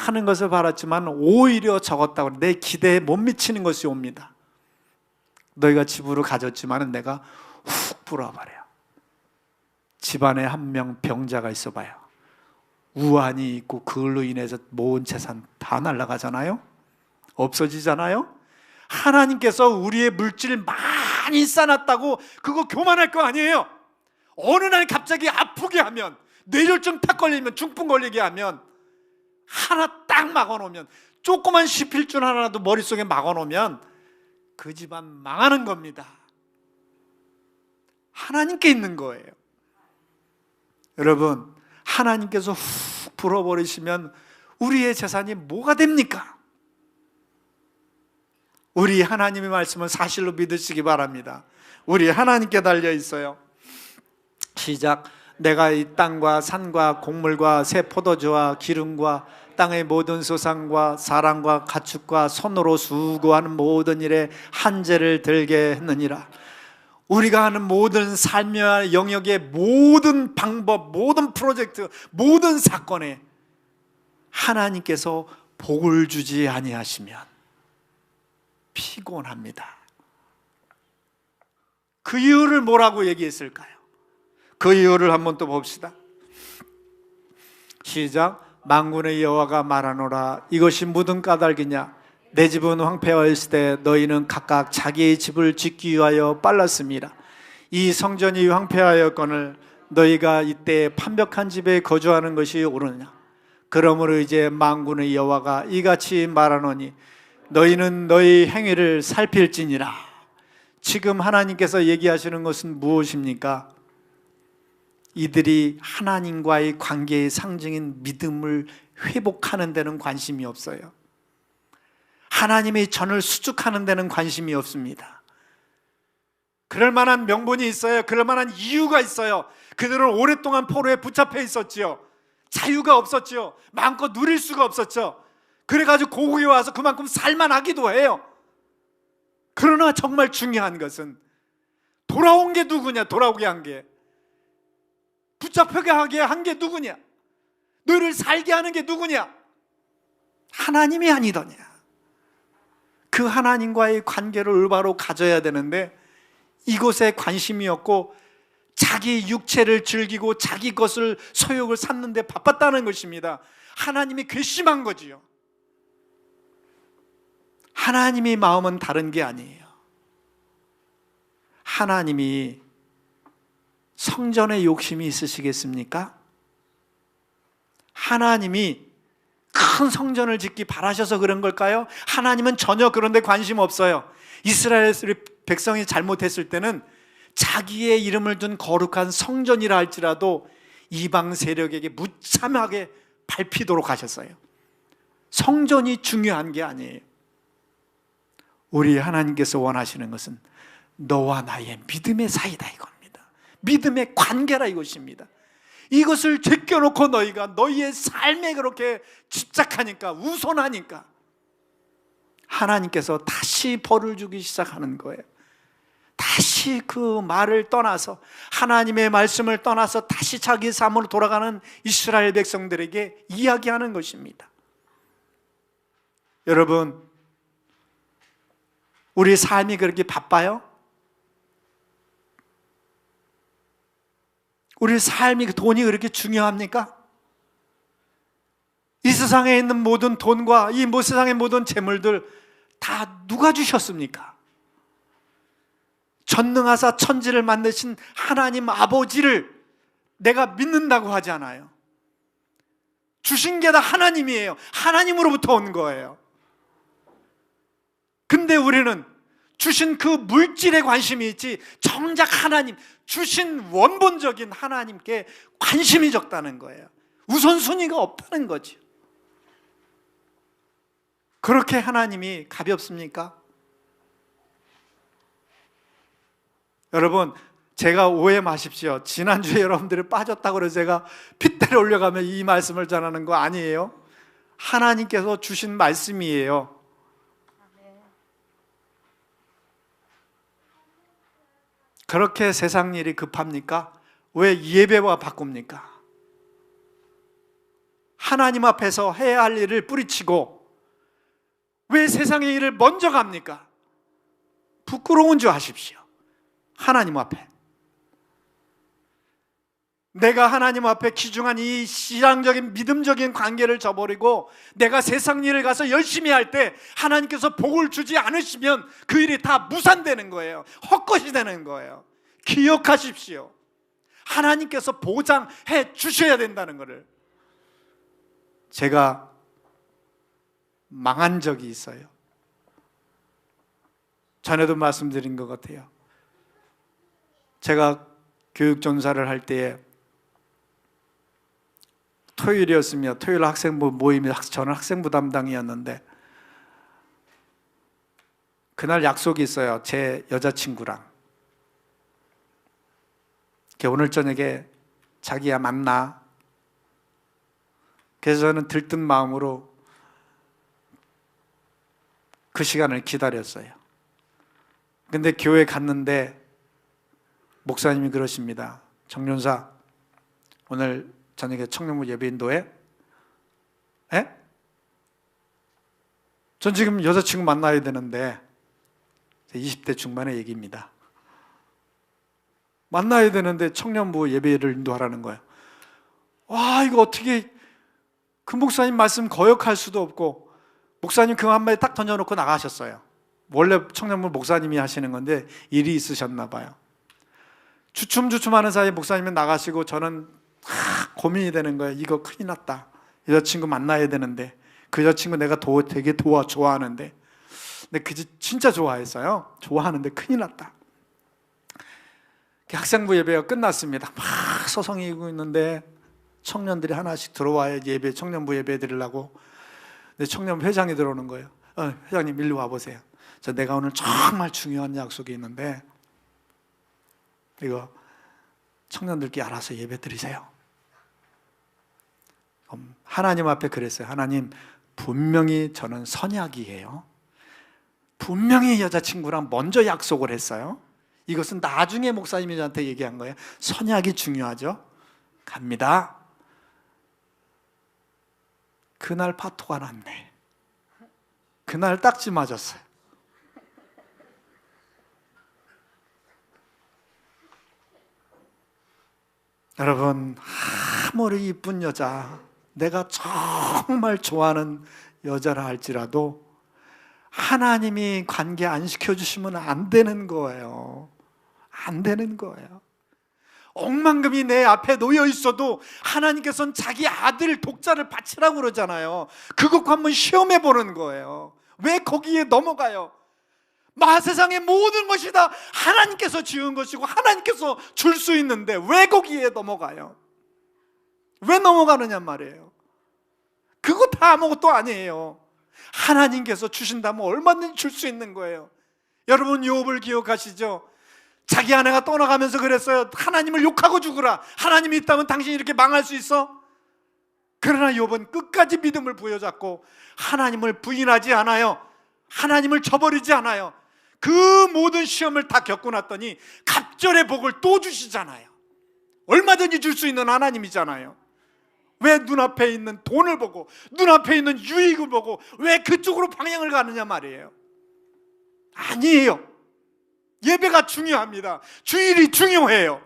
Speaker 1: 많은 것을 바랐지만 오히려 적었다고, 내 기대에 못 미치는 것이 옵니다. 너희가 집으로 가졌지만 내가 훅 불어버려. 집안에 한 명 병자가 있어봐요. 우환이 있고 그걸로 인해서 모은 재산 다 날아가잖아요. 없어지잖아요. 하나님께서 우리의 물질 많이 쌓아놨다고 그거 교만할 거 아니에요. 어느 날 갑자기 아프게 하면, 뇌졸중 탁 걸리면, 중풍 걸리게 하면, 하나 딱 막아놓으면 조그만 시필줄 하나도 머릿속에 막아놓으면 그 집안 망하는 겁니다. 하나님께 있는 거예요. 여러분, 하나님께서 훅 불어버리시면 우리의 재산이 뭐가 됩니까? 우리 하나님의 말씀은 사실로 믿으시기 바랍니다. 우리 하나님께 달려 있어요. 시작. 내가 이 땅과 산과 곡물과 새 포도주와 기름과 땅의 모든 소산과 사람과 가축과 손으로 수고하는 모든 일에 한재를 들게 했느니라. 우리가 하는 모든 삶의 영역의 모든 방법, 모든 프로젝트, 모든 사건에 하나님께서 복을 주지 아니하시면 피곤합니다. 그 이유를 뭐라고 얘기했을까요? 그 이유를 한번 또 봅시다. 시작. 만군의 여호와가 말하노라. 이것이 무슨 까닭이냐? 내 집은 황폐하였을 때 너희는 각각 자기의 집을 짓기 위하여 빨랐습니다. 이 성전이 황폐하였거늘 너희가 이때 판벽한 집에 거주하는 것이 옳으냐? 그러므로 이제 만군의 여호와가 이같이 말하노니 너희는 너희 행위를 살필지니라. 지금 하나님께서 얘기하시는 것은 무엇입니까? 이들이 하나님과의 관계의 상징인 믿음을 회복하는 데는 관심이 없어요. 하나님의 전을 수축하는 데는 관심이 없습니다. 그럴 만한 명분이 있어요. 그럴 만한 이유가 있어요. 그들은 오랫동안 포로에 붙잡혀 있었지요. 자유가 없었지요. 마음껏 누릴 수가 없었죠. 그래가지고 고국에 와서 그만큼 살만하기도 해요. 그러나 정말 중요한 것은 돌아온 게 누구냐? 돌아오게 한 게, 붙잡혀게 하게 한 게 누구냐? 너를 살게 하는 게 누구냐? 하나님이 아니더냐? 그 하나님과의 관계를 올바로 가져야 되는데 이곳에 관심이 없고 자기 육체를 즐기고 자기 것을 소욕을 삼는 데 바빴다는 것입니다. 하나님이 괘씸한 거지요. 하나님의 마음은 다른 게 아니에요. 하나님이 성전에 욕심이 있으시겠습니까? 하나님이 큰 성전을 짓기 바라셔서 그런 걸까요? 하나님은 전혀 그런 데 관심 없어요. 이스라엘 백성이 잘못했을 때는 자기의 이름을 둔 거룩한 성전이라 할지라도 이방 세력에게 무참하게 밟히도록 하셨어요. 성전이 중요한 게 아니에요. 우리 하나님께서 원하시는 것은 너와 나의 믿음의 사이다 이겁니다. 믿음의 관계라 이것입니다. 이것을 제껴놓고 너희가 너희의 삶에 그렇게 집착하니까, 우선하니까 하나님께서 다시 벌을 주기 시작하는 거예요. 다시 그 말을 떠나서, 하나님의 말씀을 떠나서 다시 자기 삶으로 돌아가는 이스라엘 백성들에게 이야기하는 것입니다. 여러분, 우리 삶이 그렇게 바빠요? 우리 삶이, 돈이 그렇게 중요합니까? 이 세상에 있는 모든 돈과 이 세상의 모든 재물들 다 누가 주셨습니까? 전능하사 천지를 만드신 하나님 아버지를 내가 믿는다고 하지 않아요. 주신 게 다 하나님이에요. 하나님으로부터 온 거예요. 근데 우리는 주신 그 물질에 관심이 있지 정작 하나님, 주신 원본적인 하나님께 관심이 적다는 거예요. 우선순위가 없다는 거죠. 그렇게 하나님이 가볍습니까? 여러분, 제가 오해 마십시오. 지난주에 여러분들이 빠졌다고 해서 제가 핏대를 올려가며 이 말씀을 전하는 거 아니에요. 하나님께서 주신 말씀이에요. 그렇게 세상 일이 급합니까? 왜 예배와 바꿉니까? 하나님 앞에서 해야 할 일을 뿌리치고 왜 세상의 일을 먼저 갑니까? 부끄러운 줄 아십시오. 하나님 앞에, 내가 하나님 앞에 귀중한 이 신앙적인 믿음적인 관계를 저버리고 내가 세상 일을 가서 열심히 할 때 하나님께서 복을 주지 않으시면 그 일이 다 무산되는 거예요. 헛것이 되는 거예요. 기억하십시오. 하나님께서 보장해 주셔야 된다는 것을 제가 망한 적이 있어요. 전에도 말씀드린 것 같아요. 제가 교육전사를 할 때에 토요일이었으며 토요일 학생부 모임에 저는 학생부 담당이었는데 그날 약속이 있어요. 제 여자친구랑. 오늘 저녁에 자기야 만나. 그래서 저는 들뜬 마음으로 그 시간을 기다렸어요. 근데 교회 갔는데 목사님이 그러십니다. 정윤사, 오늘 저녁에 청년부 예배 인도해? 에? 전 지금 여자친구 만나야 되는데 20대 중반의 얘기입니다. 만나야 되는데 청년부 예배를 인도하라는 거예요. 와, 이거 어떻게 그 목사님 말씀 거역할 수도 없고 목사님 그 한마디 딱 던져놓고 나가셨어요. 원래 청년부 목사님이 하시는 건데 일이 있으셨나 봐요. 주춤주춤하는 사이에 목사님이 나가시고 저는 고민이 되는 거예요. 이거 큰일 났다. 여자친구 만나야 되는데 그 여자친구 내가 되게 좋아하는데 근데 진짜 좋아했어요. 좋아하는데 큰일 났다. 학생부 예배가 끝났습니다. 막 서성이고 있는데 청년들이 하나씩 들어와야 청년부 예배 드리려고. 근데 청년부 회장이 들어오는 거예요. 회장님 일로 와보세요. 내가 오늘 정말 중요한 약속이 있는데 이거 청년들끼리 알아서 예배 드리세요. 하나님 앞에 그랬어요. 하나님, 분명히 저는 선약이에요. 분명히 여자친구랑 먼저 약속을 했어요. 이것은 나중에 목사님이 저한테 얘기한 거예요. 선약이 중요하죠. 갑니다. 그날 파토가 났네. 그날 딱지 맞았어요. 여러분, 아무리 이쁜 여자, 내가 정말 좋아하는 여자라 할지라도 하나님이 관계 안 시켜주시면 안 되는 거예요. 안 되는 거예요. 억만금이 내 앞에 놓여 있어도 하나님께서는 자기 아들 독자를 바치라고 그러잖아요. 그것과 한번 시험해 보는 거예요. 왜 거기에 넘어가요? 세상의 모든 것이 다 하나님께서 지은 것이고 하나님께서 줄 수 있는데 왜 거기에 넘어가요? 왜 넘어가느냐 말이에요. 그거 다 아무것도 아니에요. 하나님께서 주신다면 얼마든지 줄 수 있는 거예요. 여러분 욥을 기억하시죠? 자기 아내가 떠나가면서 그랬어요. 하나님을 욕하고 죽으라. 하나님이 있다면 당신이 이렇게 망할 수 있어? 그러나 욥은 끝까지 믿음을 부여잡고 하나님을 부인하지 않아요. 하나님을 저버리지 않아요. 그 모든 시험을 다 겪고 났더니 갑절의 복을 또 주시잖아요. 얼마든지 줄 수 있는 하나님이잖아요. 왜 눈앞에 있는 돈을 보고 눈앞에 있는 유익을 보고 왜 그쪽으로 방향을 가느냐 말이에요. 아니에요. 예배가 중요합니다. 주일이 중요해요.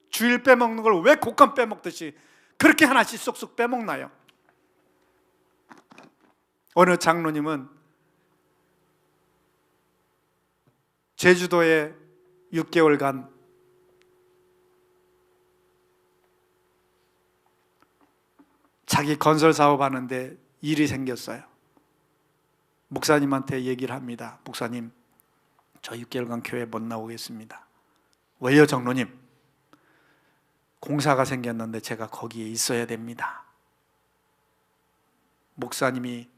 Speaker 1: 주일 빼먹는 걸 왜 곡간 빼먹듯이 그렇게 하나씩 쏙쏙 빼먹나요? 어느 장로님은 제주도에 6개월간 자기 건설 사업 하는데 일이 생겼어요. 목사님한테 얘기를 합니다. 목사님, 저 6개월간 교회 못 나오겠습니다. 왜요, 장로님? 공사가 생겼는데 제가 거기에 있어야 됩니다. 목사님이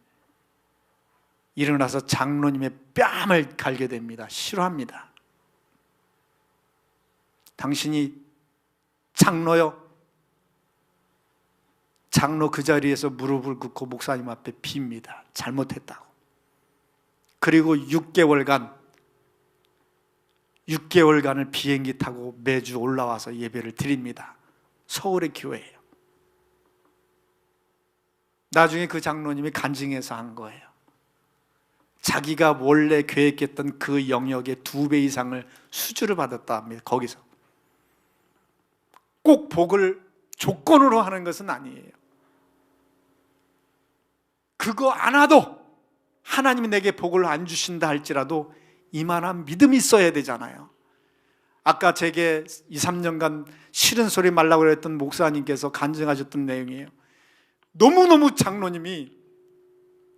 Speaker 1: 일어나서 장로님의 뺨을 갈게 됩니다. 싫어합니다. 당신이 장로요? 장로 그 자리에서 무릎을 꿇고 목사님 앞에 빕니다. 잘못했다고. 그리고 6개월간을 비행기 타고 매주 올라와서 예배를 드립니다. 서울의 교회예요. 나중에 그 장로님이 간증해서 한 거예요. 자기가 원래 계획했던 그 영역의 2배 이상을 수주를 받았다 합니다. 거기서 꼭 복을 조건으로 하는 것은 아니에요. 그거 안 와도 하나님이 내게 복을 안 주신다 할지라도 이만한 믿음이 있어야 되잖아요. 아까 제게 2, 3년간 싫은 소리 말라고 그랬던 목사님께서 간증하셨던 내용이에요. 너무너무 장로님이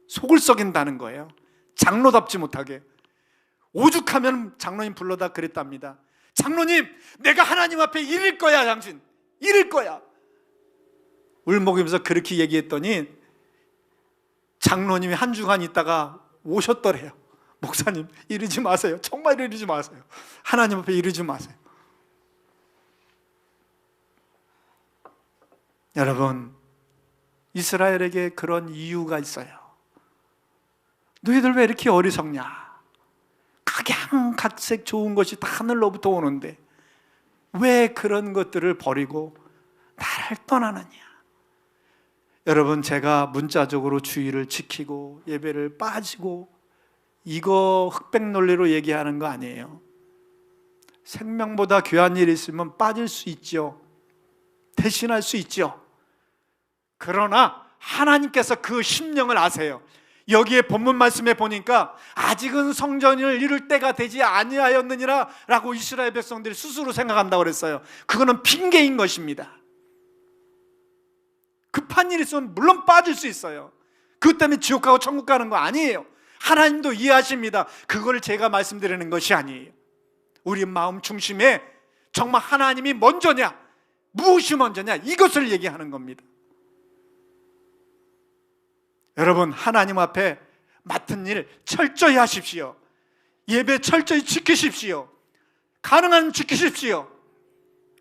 Speaker 1: 속을 썩인다는 거예요. 장로답지 못하게. 오죽하면 장로님 불러다 그랬답니다. 장로님, 내가 하나님 앞에 이를 거야. 당신 이를 거야. 울먹이면서 그렇게 얘기했더니 장로님이 한 주간 있다가 오셨더래요. 목사님, 이러지 마세요. 정말 이러지 마세요. 하나님 앞에 이러지 마세요. 여러분, 이스라엘에게 그런 이유가 있어요. 너희들 왜 이렇게 어리석냐? 각양각색 좋은 것이 다 하늘로부터 오는데 왜 그런 것들을 버리고 나를 떠나느냐? 여러분, 제가 문자적으로 주의를 지키고 예배를 빠지고 이거 흑백 논리로 얘기하는 거 아니에요. 생명보다 귀한 일이 있으면 빠질 수 있죠. 대신할 수 있죠. 그러나 하나님께서 그 심령을 아세요. 여기에 본문 말씀에 보니까 아직은 성전을 이룰 때가 되지 아니하였느니라 라고 이스라엘 백성들이 스스로 생각한다고 그랬어요. 그거는 핑계인 것입니다. 급한 일이 있으면 물론 빠질 수 있어요. 그것 때문에 지옥 가고 천국 가는 거 아니에요. 하나님도 이해하십니다. 그걸 제가 말씀드리는 것이 아니에요. 우리 마음 중심에 정말 하나님이 먼저냐, 무엇이 먼저냐, 이것을 얘기하는 겁니다. 여러분, 하나님 앞에 맡은 일 철저히 하십시오. 예배 철저히 지키십시오. 가능한 지키십시오.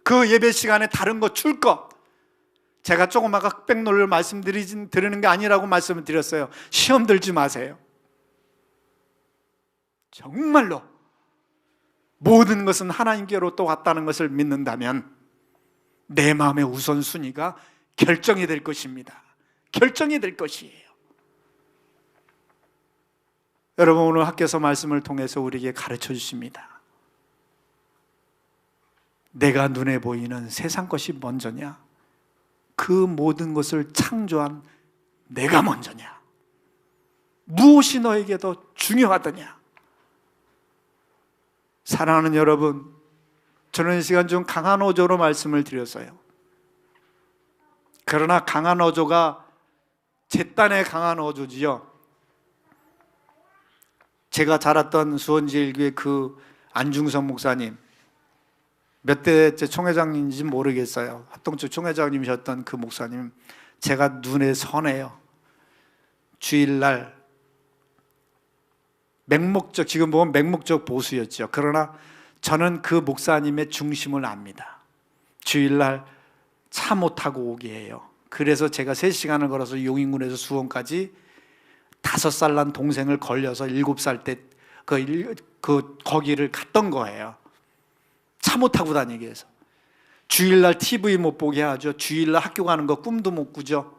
Speaker 1: 그 예배 시간에 다른 거 줄 것, 제가 조금 아까 흑백 논리를 말씀드리는 게 아니라고 말씀을 드렸어요. 시험 들지 마세요. 정말로 모든 것은 하나님께로부터 왔다는 것을 믿는다면 내 마음의 우선순위가 결정이 될 것입니다. 결정이 될 것이에요. 여러분, 오늘 학교에서 말씀을 통해서 우리에게 가르쳐 주십니다. 내가 눈에 보이는 세상 것이 먼저냐, 그 모든 것을 창조한 내가 먼저냐, 무엇이 너에게 더 중요하더냐. 사랑하는 여러분, 저는 이 시간 좀 강한 어조로 말씀을 드렸어요. 그러나 강한 어조가 제 딴의 강한 어조지요. 제가 자랐던 수원지일교회 그 안중성 목사님, 몇 대째 총회장인지 모르겠어요. 합동처 총회장님이셨던 그 목사님, 제가 눈에 선해요. 주일날 맹목적, 지금 보면 맹목적 보수였죠. 그러나 저는 그 목사님의 중심을 압니다. 주일날 차 못 타고 오게 해요. 그래서 제가 3시간을 걸어서 용인군에서 수원까지 5살 난 동생을 걸려서 7살 때 거기를 갔던 거예요. 차 못 타고 다니기 위해서. 주일날 TV 못 보게 하죠. 주일날 학교 가는 거 꿈도 못 꾸죠.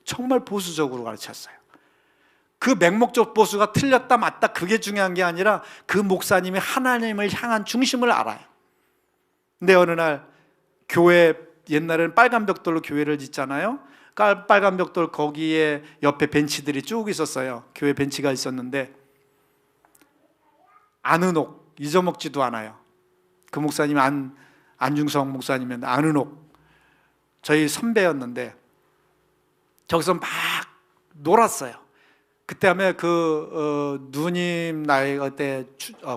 Speaker 1: 정말 보수적으로 가르쳤어요. 그 맹목적 보수가 틀렸다 맞다 그게 중요한 게 아니라 그 목사님이 하나님을 향한 중심을 알아요. 근데 어느 날 교회, 옛날에는 빨간 벽돌로 교회를 짓잖아요. 빨간 벽돌 거기에 옆에 벤치들이 쭉 있었어요. 교회 벤치가 있었는데 안은옥, 잊어먹지도 않아요. 그 목사님이 안중성 목사님이었는데 안은옥 저희 선배였는데 저기서 막 놀았어요. 그때 하면 누님 나이가 그때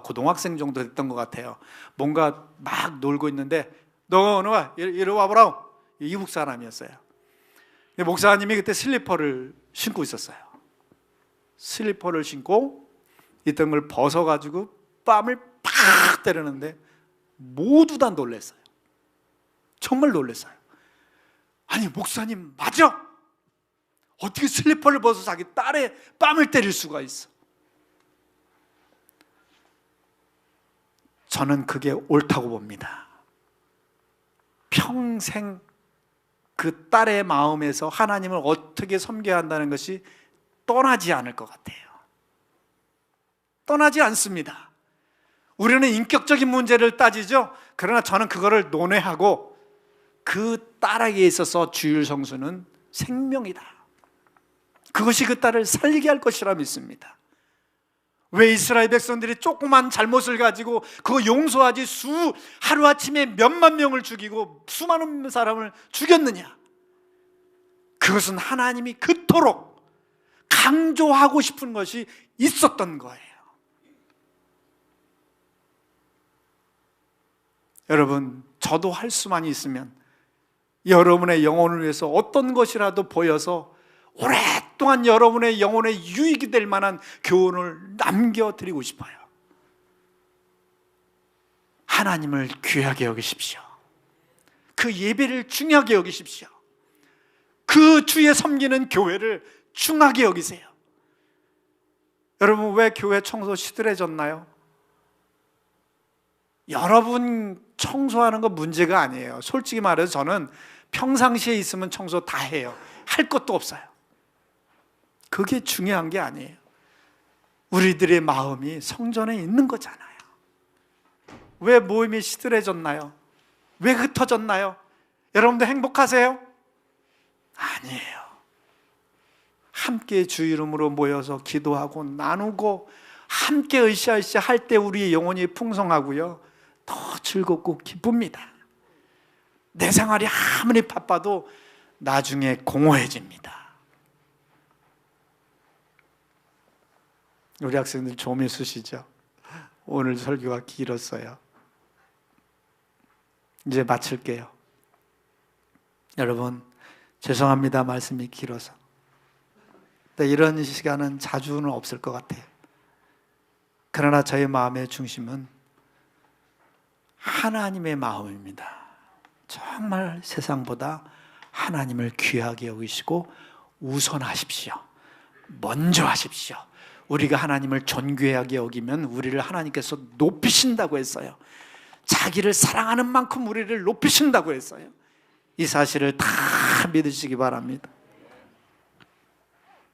Speaker 1: 고등학생 정도 됐던 것 같아요. 뭔가 막 놀고 있는데 너 오늘 와, 이리 와보라고. 이북 사람이었어요. 목사님이 그때 슬리퍼를 신고 있었어요. 슬리퍼를 신고 있던 걸 벗어가지고 뺨을 팍 때리는데 모두 다 놀랐어요. 정말 놀랐어요. 아니, 목사님 맞아? 어떻게 슬리퍼를 벗어 자기 딸의 뺨을 때릴 수가 있어? 저는 그게 옳다고 봅니다. 평생 그 딸의 마음에서 하나님을 어떻게 섬겨야 한다는 것이 떠나지 않을 것 같아요. 떠나지 않습니다. 우리는 인격적인 문제를 따지죠. 그러나 저는 그거를 논외하고 그 딸에게 있어서 주일 성수는 생명이다. 그것이 그 딸을 살리게 할 것이라 믿습니다. 왜 이스라엘 백성들이 조그만 잘못을 가지고 그거 용서하지 하루아침에 몇만 명을 죽이고 수많은 사람을 죽였느냐? 그것은 하나님이 그토록 강조하고 싶은 것이 있었던 거예요. 여러분, 저도 할 수만 있으면 여러분의 영혼을 위해서 어떤 것이라도 보여서 오랫동안 여러분의 영혼에 유익이 될 만한 교훈을 남겨드리고 싶어요. 하나님을 귀하게 여기십시오. 그 예배를 중요하게 여기십시오. 그 주에 섬기는 교회를 중하게 여기세요. 여러분, 왜 교회 청소 시들해졌나요? 여러분 청소하는 거 문제가 아니에요. 솔직히 말해서 저는 평상시에 있으면 청소 다 해요. 할 것도 없어요. 그게 중요한 게 아니에요. 우리들의 마음이 성전에 있는 거잖아요. 왜 모임이 시들해졌나요? 왜 흩어졌나요? 여러분도 행복하세요? 아니에요. 함께 주 이름으로 모여서 기도하고 나누고 함께 으쌰으쌰 할 때 우리의 영혼이 풍성하고요, 더 즐겁고 기쁩니다. 내 생활이 아무리 바빠도 나중에 공허해집니다. 우리 학생들 좀 있으시죠? 오늘 설교가 길었어요. 이제 마칠게요. 여러분, 죄송합니다. 말씀이 길어서. 근데 이런 시간은 자주는 없을 것 같아요. 그러나 저의 마음의 중심은 하나님의 마음입니다. 정말 세상보다 하나님을 귀하게 여기시고 우선하십시오. 먼저 하십시오. 우리가 하나님을 존귀하게 여기면 우리를 하나님께서 높이신다고 했어요. 자기를 사랑하는 만큼 우리를 높이신다고 했어요. 이 사실을 다 믿으시기 바랍니다.